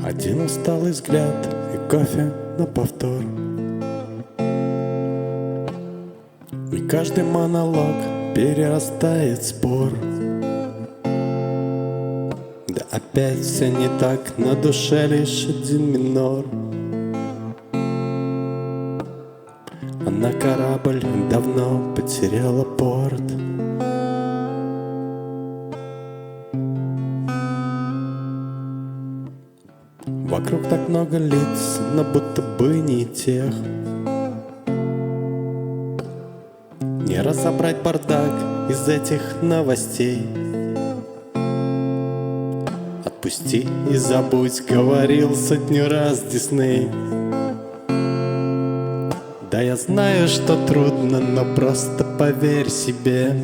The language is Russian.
Один усталый взгляд и кофе на повтор. И каждый монолог перерастает в спор. Да опять все не так, на душе лишь один минор. Она корабль давно потеряла порт. Вокруг так много лиц, но будто бы не тех. Не разобрать бардак из этих новостей. Отпусти и забудь, говорил сотню раз Дисней. Да я знаю, что трудно, но просто поверь себе.